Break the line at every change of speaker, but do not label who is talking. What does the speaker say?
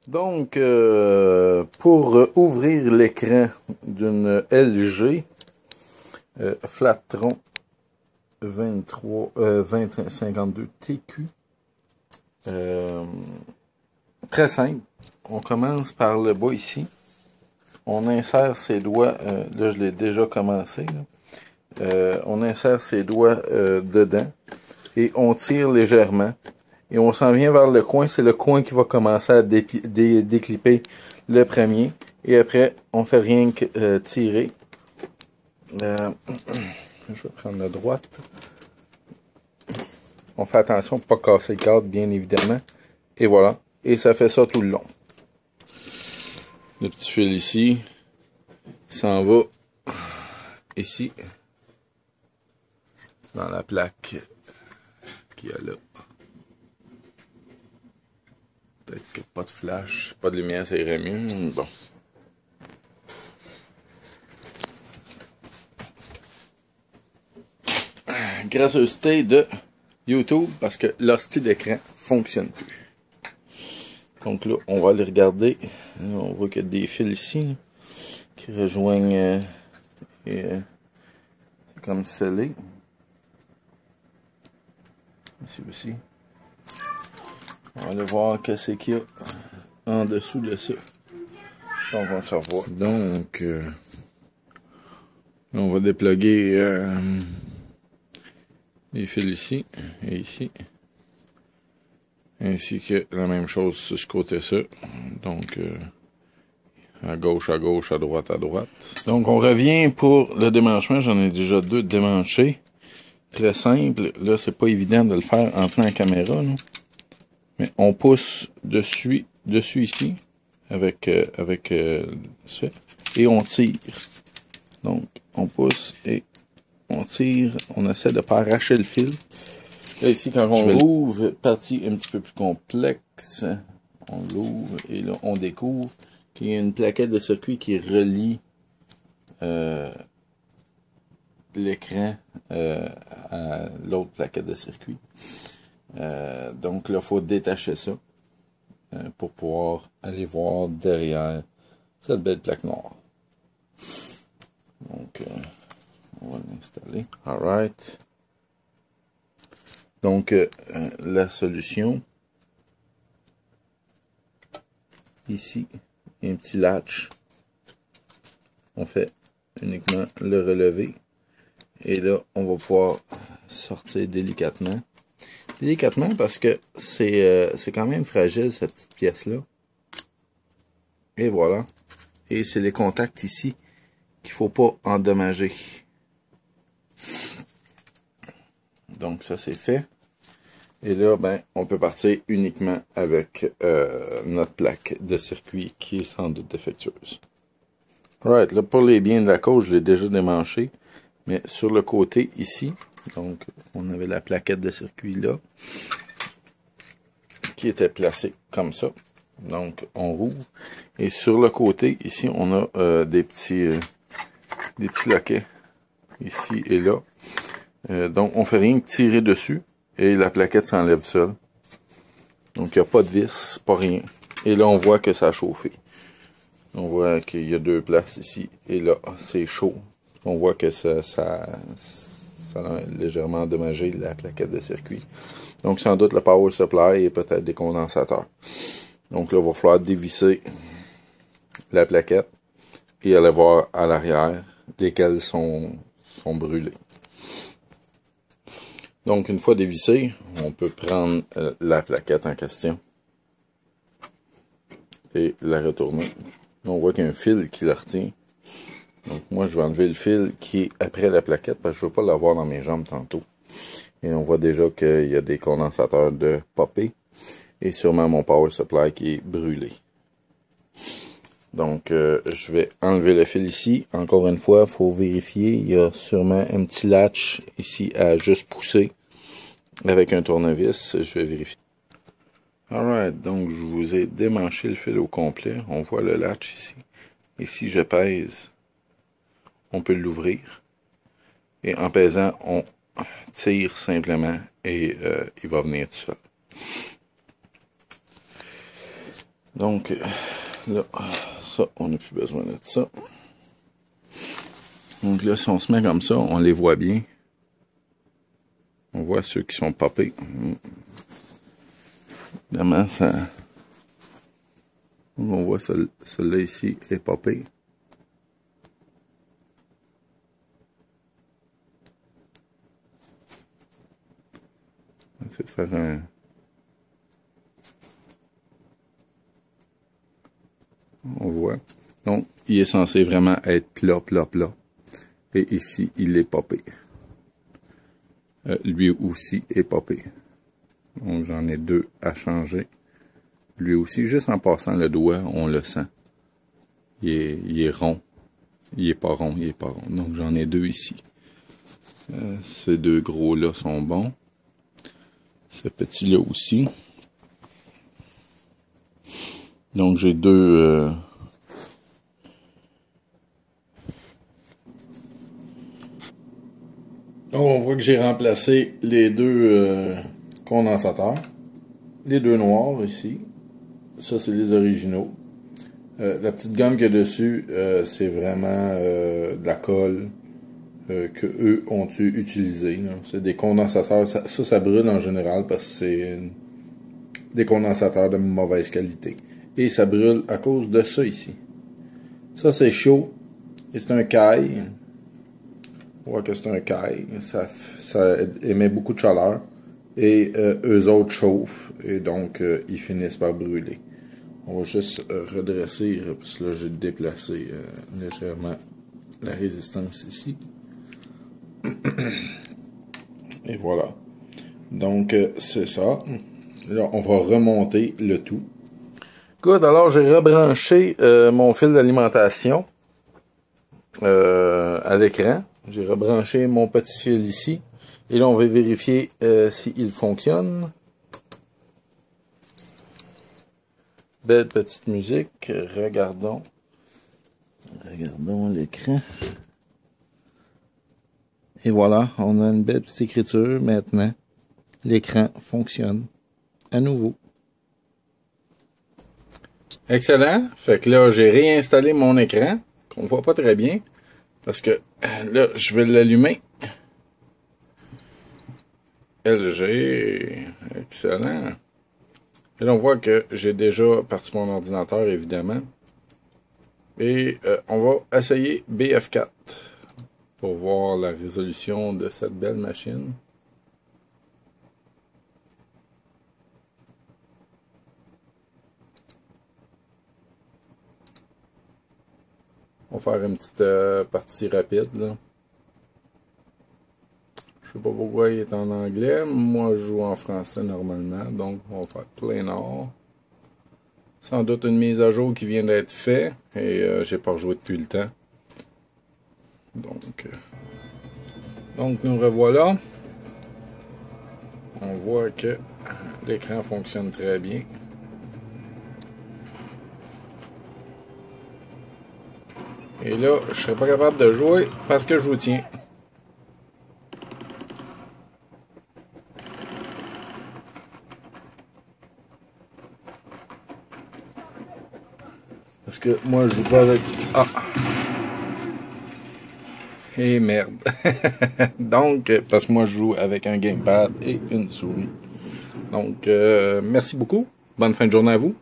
Donc, pour ouvrir l'écran d'une LG Flattron 2052 TQ, très simple. On commence par le bas ici. On insère ses doigts, là je l'ai déjà commencé, on insère ses doigts dedans et on tire légèrement. Et on s'en vient vers le coin, c'est le coin qui va commencer à déclipper le premier. Et après, on fait rien que tirer. Je vais prendre la droite. On fait attention pour ne pas casser le cadre, bien évidemment. Et voilà. Et ça fait ça tout le long. Le petit fil ici s'en va ici dans la plaque qu'il y a là. Peut-être que pas de flash, pas de lumière, ça irait mieux. Bon. Gracieuseté de YouTube parce que l'hostie d'écran fonctionne plus. Donc là, on va aller regarder. On voit qu'il y a des fils ici qui rejoignent c'est comme scellé. Ici aussi. On va aller voir qu'est-ce qu'il y a en dessous de ça. On va savoir. Donc, on va dépluguer les fils ici et ici. Ainsi que la même chose sur ce côté-ci. Donc, à gauche, à droite, à droite. Donc, on revient pour le démanchement. J'en ai déjà deux démanchés. Très simple. Là, c'est pas évident de le faire en tenant la caméra, là. Mais on pousse dessus ici, avec ça. Et on tire. Donc, on pousse et on tire. On essaie de ne pas arracher le fil. Là, ici, quand on l'ouvre, partie un petit peu plus complexe, on l'ouvre et là, on découvre qu'il y a une plaquette de circuit qui relie l'écran à l'autre plaquette de circuit. Donc là, il faut détacher ça pour pouvoir aller voir derrière cette belle plaque noire. Donc, on va l'installer. Alright. Donc, la solution, ici, il y a un petit latch. On fait uniquement le relever. Et là, on va pouvoir sortir délicatement. Délicatement parce que c'est quand même fragile, cette petite pièce-là. Et voilà. Et c'est les contacts ici qu'il ne faut pas endommager. Donc, ça, c'est fait. Et là, ben, on peut partir uniquement avec notre plaque de circuit qui est sans doute défectueuse. Alright, là, pour les biens de la côte, je l'ai déjà démanché. Mais sur le côté ici, donc, on avait la plaquette de circuit là, qui était placée comme ça. Donc, on rouvre. Et sur le côté, ici, on a des petits loquets, ici et là. Donc, on fait rien que tirer dessus et la plaquette s'enlève seule. Donc, il n'y a pas de vis, pas rien. Et là, on voit que ça a chauffé. On voit qu'il y a deux places ici et là, c'est chaud. On voit que ça a légèrement endommagé la plaquette de circuit. Donc, sans doute le power supply et peut-être des condensateurs. Donc, là, il va falloir dévisser la plaquette et aller voir à l'arrière lesquelles sont brûlées. Donc, une fois dévissé, on peut prendre la plaquette en question et la retourner. On voit qu'il y a un fil qui la retient. Donc, moi, je vais enlever le fil qui est après la plaquette parce que je ne veux pas l'avoir dans mes jambes tantôt. Et on voit déjà qu'il y a des condensateurs de popé et sûrement mon power supply qui est brûlé. Donc, je vais enlever le fil ici. Encore une fois, il faut vérifier. Il y a sûrement un petit latch ici à juste pousser avec un tournevis. Je vais vérifier. Alright, donc je vous ai démanché le fil au complet. On voit le latch ici. Et si je pèse, on peut l'ouvrir. Et en pesant, on tire simplement et il va venir tout seul. Donc, là, ça, on n'a plus besoin de ça. Donc là, si on se met comme ça, on les voit bien. On voit ceux qui sont popés. Évidemment, ça... On voit celui-là ici est popé. On va essayer de faire un... On voit. Donc, il est censé vraiment être plat, plat, plat. Et ici, il est popé. Lui aussi est popé. Donc, j'en ai deux à changer. Lui aussi, juste en passant le doigt, on le sent. Il est rond. Il est pas rond, il est pas rond. Donc, j'en ai deux ici. Ces deux gros-là sont bons. Ce petit-là aussi. Donc, j'ai deux... Donc, on voit que j'ai remplacé les deux condensateurs. Les deux noirs ici. Ça, c'est les originaux. La petite gomme qu'il y a dessus, c'est vraiment de la colle que eux ont utilisé. C'est des condensateurs. Ça brûle en général parce que c'est des condensateurs de mauvaise qualité. Et ça brûle à cause de ça ici. Ça, c'est chaud. Et c'est un caille. On voit que c'est un caille. Ça émet beaucoup de chaleur. Et eux autres chauffent. Et donc, ils finissent par brûler. On va juste redresser, parce que là, j'ai déplacé légèrement la résistance ici. Et voilà. Donc, c'est ça. Là, on va remonter le tout. Good, alors j'ai rebranché mon fil d'alimentation à l'écran. J'ai rebranché mon petit fil ici. Et là, on va vérifier s'il fonctionne. Belle petite musique. Regardons l'écran. Et voilà, on a une belle petite écriture maintenant. L'écran fonctionne à nouveau. Excellent. Fait que là, j'ai réinstallé mon écran, qu'on voit pas très bien. Parce que là, je vais l'allumer. LG. Excellent. Et là, on voit que j'ai déjà parti mon ordinateur, évidemment. Et on va essayer BF4 pour voir la résolution de cette belle machine. On va faire une petite partie rapide, là. Je sais pas pourquoi il est en anglais. Moi, je joue en français normalement. Donc, on va faire plein nord. Sans doute une mise à jour qui vient d'être faite. Et j'ai pas rejoué depuis le temps. Donc nous revoilà. On voit que l'écran fonctionne très bien. Et là, je serais pas capable de jouer parce que je vous tiens. Parce que moi, je joue pas avec... Ah! Et merde. Donc, parce que moi, je joue avec un gamepad et une souris. Donc, merci beaucoup. Bonne fin de journée à vous.